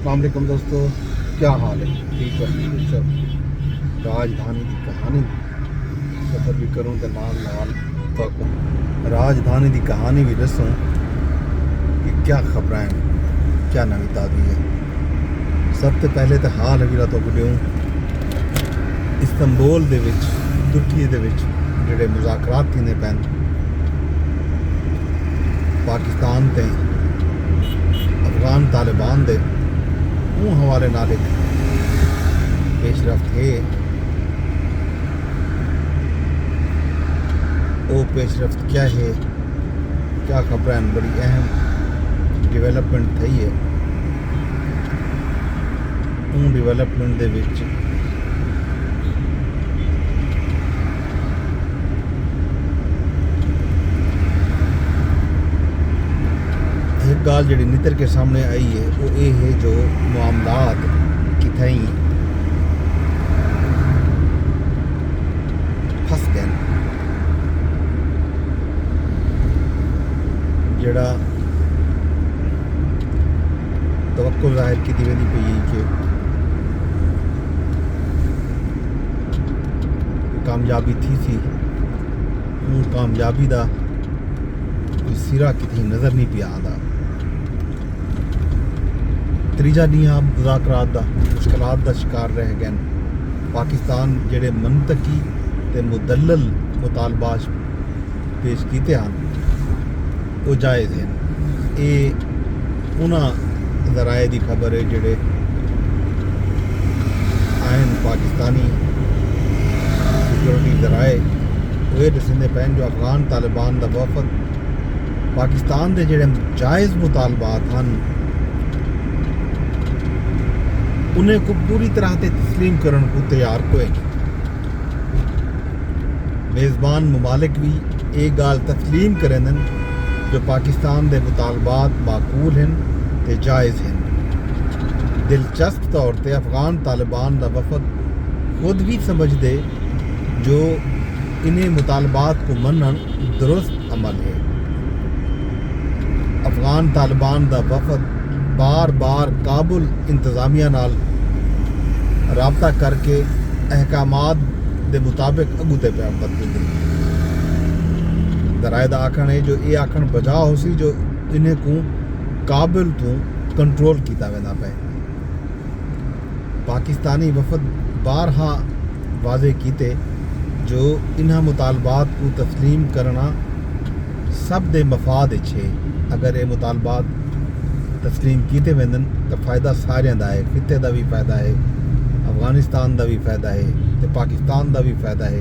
अस्सलाम वालेकुम दोस्तों, क्या हाल है? ठीक है सब। राजधानी की कहानी सफ़र भी करूँ तो नाल नाल राजधानी की कहानी भी दसूँ कि क्या खबर हैं, क्या नवी ताज़ी है। सबसे पहले तो हाल अभी तो दूँ इस्तांबुल दे विच तुर्की दे विच जिहड़े मुज़ाकरात थींदे पैन पाकिस्तान ते अफगान तालिबान दे उन हवाले नाल एक पेशरफ्त है। वो पेशरफ्त क्या है, क्या खबर हैं, बड़ी अहम डिवेलपमेंट थी है। उन डिवेलपमेंट दे विच एक गाल जी नितर के सामने आई है वो ये है जो मामलात कितई फस गए। जड़ा तवक्को जाहिर की वेंदी पई कि कामयाबी थी सी, उन कामयाबी का कोई सिरा कितनी नज़र नहीं पिया आता। त्रीजा डी आप मुज़ाकरात दा मुश्किलात का शिकार रह गए। पाकिस्तान जेडे मनतकी ते मुदल्लल मुतालबात पेश किए हैं वो जायज़ हैं। ये उन्होंने ज़राए की खबर है जेडे आयन पाकिस्तानी सिक्योरिटी ज़राए वो दसते पैन जो अफगान तालिबान का वफद पाकिस्तान के जेडे जायज़ मुतालबात हैं उन्हें को पूरी तरह से तस्लीम करने को तैयार कोई नहीं। मेज़बान ममालिक भी एक गाल तस्लीम करें जो पाकिस्तान के मुतालबात माकूल हैं ते जायज़ हैं। दिलचस्प तौर पर अफगान तालिबान का वफद खुद भी समझते जो इन्हें मुतालबात को मनन दुरुस्त अमल है। अफगान तालिबान का वफद बार बार काबुल इंतज़ामिया नाल राबता करके अहकामात के मुताबिक अगू ते प्यार बदलते दराए का आखन है जो ये आखन बजा हो सी जो इन्हें को काबिल तो कंट्रोल किया वेंदा पे। पाकिस्तानी वफद बारहा वाजे किते जो इन्हां मुतालबात को तस्लीम करना सब दे मफाद है। अगर ये मुतालबात तस्लीम किए वेंदन तो फ़ायदा सारियां दा है, खिते का भी फ़ायदा है, अफगानिस्तान का भी फ़ायदा है तो पाकिस्तान का भी फ़ायदा है।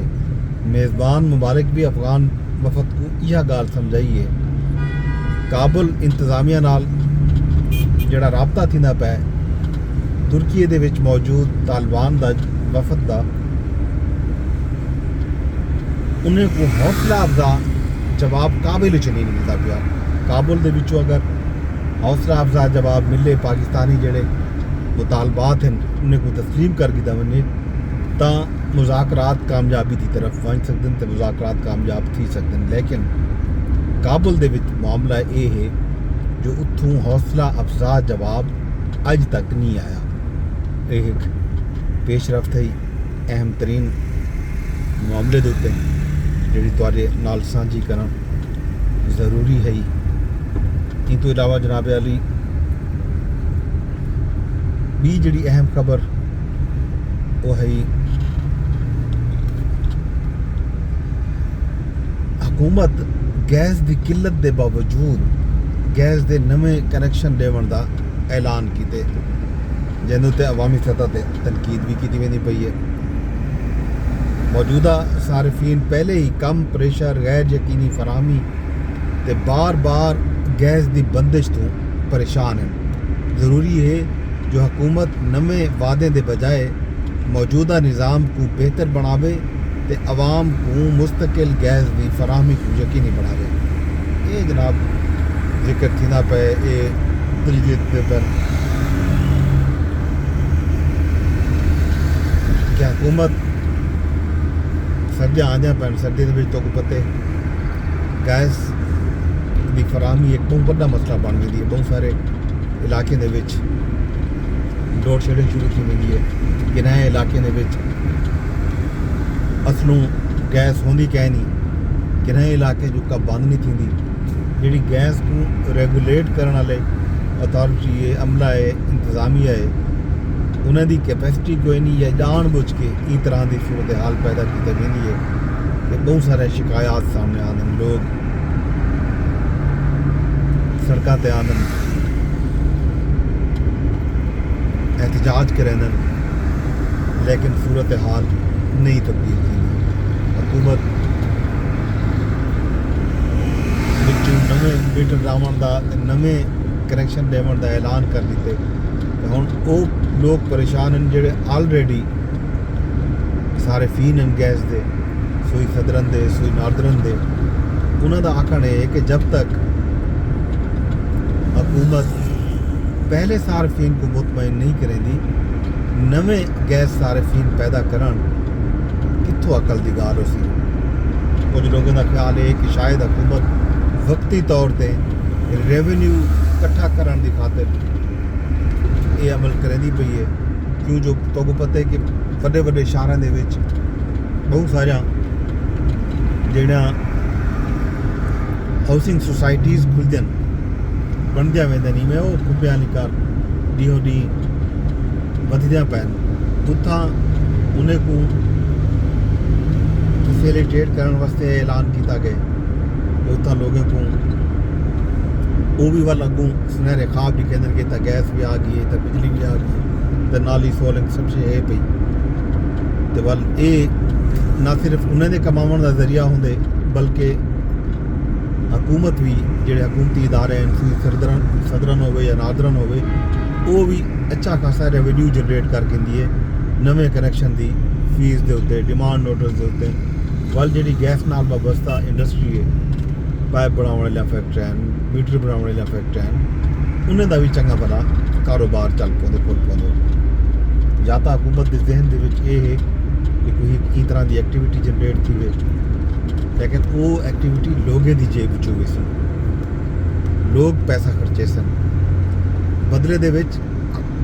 मेज़बान मुबारक भी अफगान वफद को यह गाल समझाई है। काबुल इंतज़ामिया नाल जड़ा राबता थींदा पै तुर्की दे विच मौजूद तालिबान का वफद का उन्हें को हौसला अफजा जवाब काबिल च नहीं मिलता पाया। काबुल दे विचों अगर हौसला अफजा जवाब मिले पाकिस्तानी जेडे मुतालबात हैं उन्हें को तस्लीम कर दिया वने तो मुज़ाकरात कामयाबी की तरफ पहुँच सकते हैं तो मुज़ाकरात कामयाब थी सकते हैं। लेकिन काबुल दे विच मामला ये है जो उत्थों हौसला अफजा जवाब अज तक नहीं आया। एक पेशरफ्त है अहम तरीन मामले के उत्ते जी तुहाडे नाल सांझी करना ज़रूरी है। इन तो इलावा जनाब अली भी जी अहम खबर वो है हुकूमत गैस की किल्लत के बावजूद गैस के नवें कनैक्शन देवन का ऐलान किए जिन्हों ते अवामी सतह पर तनकीद भी की वेंदी पई है। मौजूदा सार्फिन पहले ही कम प्रेशर गैर यकीनी फराहमी ते बार बार गैस की बंदिश तो परेशान हैं। ज़रूरी है जो हुकूमत नवें वादे के बजाय मौजूदा निज़ाम को बेहतर बनावे ते अवाम को मुस्तकिल गैस की फराहमी को यकीनी बनावे। ये जनाब जिक्र थींदा पे ये दिलजीत पर कि हुकूमत सर्दियाँ आंदियां पैन सर्दी के तो पते गैस की फराहमी एक बहुत बड़ा मसला बन गई है। बहुत सारे इलाके लोड शेडिंग शुरू थी वेंदी है कि नए इलाके दे विच असलों गैस होंदी कै नहीं कि नए इलाके जो का बंद नहीं थी जी गैस को रेगूलेट करने वाले अथॉरिटी है अमला है इंतजामिया है उन्होंने कैपेसिटी कोई नहीं है जान बुझ के इस तरह की सूरत हाल पैदा की वेंदी है कि बहुत सारे शिकायत सामने आते हैं लोग सड़कों पर आते हैं एहतजाज करें लेकिन सूरत हाल नहीं तब्दील की हुकूमत नवे मीटर लावन का नवे कनैक्शन देवन का ऐलान कर दिते हुण वो लोग परेशान हैं जोड़े ऑलरेडी सारे फीन हैं गैस दे सुई सदरन दे सुई नार्दरन दे उन्होंने आखना है कि जब तक हुकूमत पहले सार्फिन को मुतमईन नहीं करेंदी नवे गैस सार्फिन पैदा करन कित्थों अकल की गाल हो सी कुछ लोगों का ख्याल है कि शायद हुकूमत वक्ती तौर पर रेवेन्यू इकट्ठा करने की खातिर ये अमल करेंदी पई है क्यों जो तो पता है कि बड़े बड़े शहरों के बहुत सारा जोड़ा हाउसिंग सोसाइटीज़ खुलदन बनदियां वेंदन में वो खुबिया निकार ॾींहों ॾींहुं वधदियां पैन उतां उन्हें को फैसिलिटेट करने वास्ते ऐलान किया गया उतां लोगों को वो भी वाल अगू सुनहरे ख्वाब भी कहते कि गैस भी आ गई है तो बिजली भी आ गई तो नाली सोलिंग सब शे है पई तो वाल ये ना सिर्फ उन्होंने कमावन का जरिया होंगे बल्कि हुकूमत भी जोड़े हुकूमती इदारे हैं सदरन हो या नादरन हो वो भी अच्छा खासा रेवेन्यू जनरेट करके दी है नवे कनैक्शन की फीस के उत्ते डिमांड नोटिस के उत्ते वाल जी गैस नाल वाबस्ता इंडस्ट्री है पाइप बनाने वाली फैक्ट्री मीटर बनाने वाली फैक्ट्री उन्हें का भी चंगा भला कारोबार चल पाते खुल पाते या तो हुकूमत के जहन के ये है कि कोई इस तरह की एक्टिविटी जनरेट थी वे लेकिन वो एक्टिविटी लोगों की जेब चो भी सन लोग पैसा खर्चे सन बदले दे विच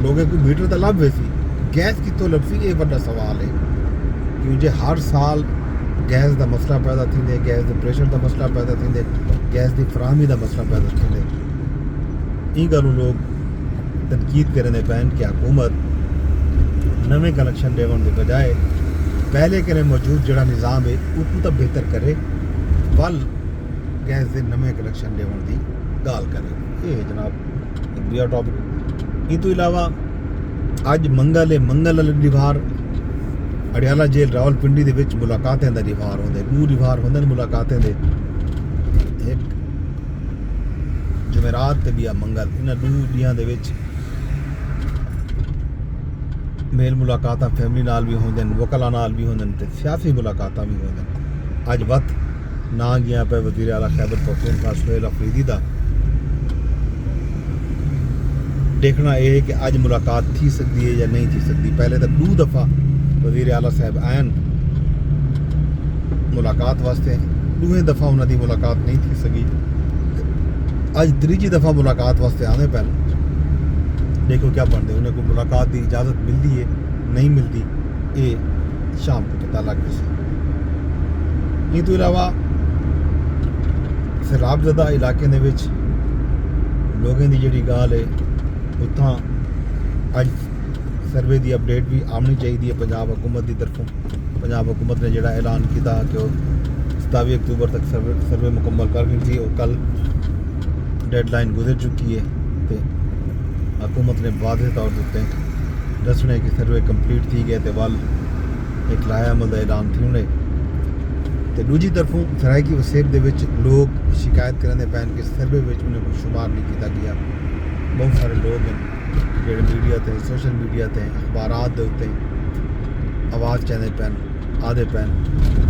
लोगों को मीटर तो लभ सी गैस कितों लभसी ये बड़ा सवाल है क्यों जो हर साल गैस का मसला पैदा थींदे गैस के प्रेशर का मसला पैदा थींदे गैस की फराहमी का मसला पैदा थींदे इन गलों लोग तनकीद करने पैन कि हुकूमत नवे कनैक्शन देवन के बजाय पहले करे मौजूद जोड़ा निज़ाम है उसको तो बेहतर करे वल गैस के नवे कनैक्शन देवन की गाल करे ये जनाब एक दूसरा टॉपिक इन तो इलावा अज मंगल है मंगल वाले रिवार अडियाला जेल रावलपिंडी के मुलाकातें का रिवार होंगे 2 रिवार होंगे मुलाकातें दे एक जमेरात भी आ मंगल इन्होंने 2 दियां दे विच मेल मुलाकात फैमिली नाल भी होंगे वकला नाल भी होंगे तो सियासी मुलाकात भी होंगे अज वत ना गया पे वज़ीर आला खैबर पख्तूनख्वा सुहेल अफरीदी का देखना यह है कि अज मुलाकात थी सकती है या नहीं थी सकती पहले तो 2 दफ़ा वज़ीर आला साहब आयन मुलाकात वास्ते 2 दफ़ा उन्होंने मुलाकात नहीं थी सकी अज 3जी दफ़ा मुलाकात वास्ते आने पैन देखो क्या बनते उन्हें को मुलाकात की इजाज़त मिलती है नहीं मिलती ये शाम को पता लग गया इन तो इलावा सैलाबज़दा इलाके लोगों की जी गाल है उतना अज सर्वे की अपडेट भी आनी चाहिए पंजाब हुकूमत की तरफों पंजाब हुकूमत ने जोड़ा ऐलान किया कि 27 अक्तूबर तक सर्वे मुकम्मल कर गई थी और कल डेडलाइन गुजर चुकी है तो हुकूमत ने वादे तौर पर दसने कि सर्वे कंप्लीट थी गए तो वल एक लायामल का ऐलान थी उन्हें तो दूजी तरफों सरायकी वसेब के लोग शिकायत करने पैन कि सर्वे में उन्हें को शुमार नहीं किया गया बहुत सारे लोग हैं जो मीडिया ते सोशल मीडिया ते अखबारात के उत्ते आवाज़ चाहते पैन आदे पैन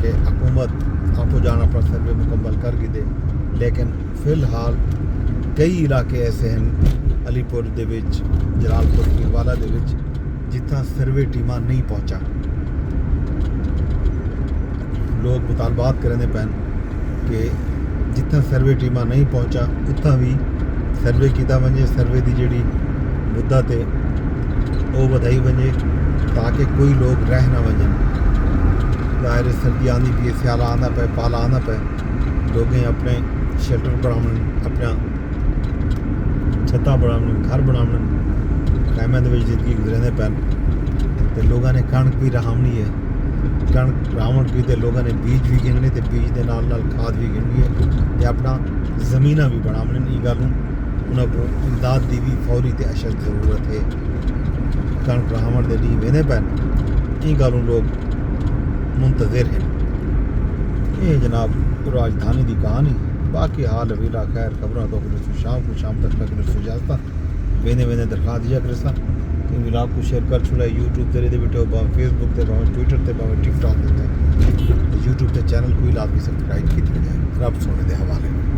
कि हुकूमत आपो जान अपना सर्वे मुकम्मल कर गई दे लेकिन फिलहाल कई इलाके ऐसे हैं अलीपुर दे विच जलालपुर पीरवाला दे विच जितना सर्वे टीमां नहीं पहुँचा लोग मुतालबात करने पैन कि जितना सर्वे टीमां नहीं पहुँचा उतना भी सर्वे किया वजे सर्वे की जी मुद्दा ते वो वधाई वञे ताकि कोई लोग रह ना वञनि। ज़ाहिर सर्दी आंदी पई, स्याला आंदा पे, पाला आंदा पे, लोगें अपने शेल्टर बनावन, अपना छत्ता बनावन, घर बनावन, खैमे दे विच जिंदगी गुजरदे पैन। ते लोगों ने कणक भी राहमनी है, कणक रावण की ते लोगों ने बीज भी गिनने ते बीज के नाल नाल खाद भी गिननी है ते अपना ज़मीना भी बनावन। ई गल उन्होंने को इमदाद की भी फौरी ते अशद ज़रूरत है। कणक रावण के डी वेंदे पैन, ई गल लोग मुंतज़िर हैं। ये जनाब राजधानी की कहानी। बाकी हाल अवीला खैर खबरों तो शाम तक लग इजाजत वेंदे वेंदे दरखास्त दिया करसा मिलाप को शेयर कर छुड़ा यूट्यूब जरिए वीडियो भावें फेसबुक से भावें ट्विटर से भावें टिकटॉक से यूट्यूब के चैनल को भी लाजमी सब्सक्राइब की जाए। रब सोने के हवाले।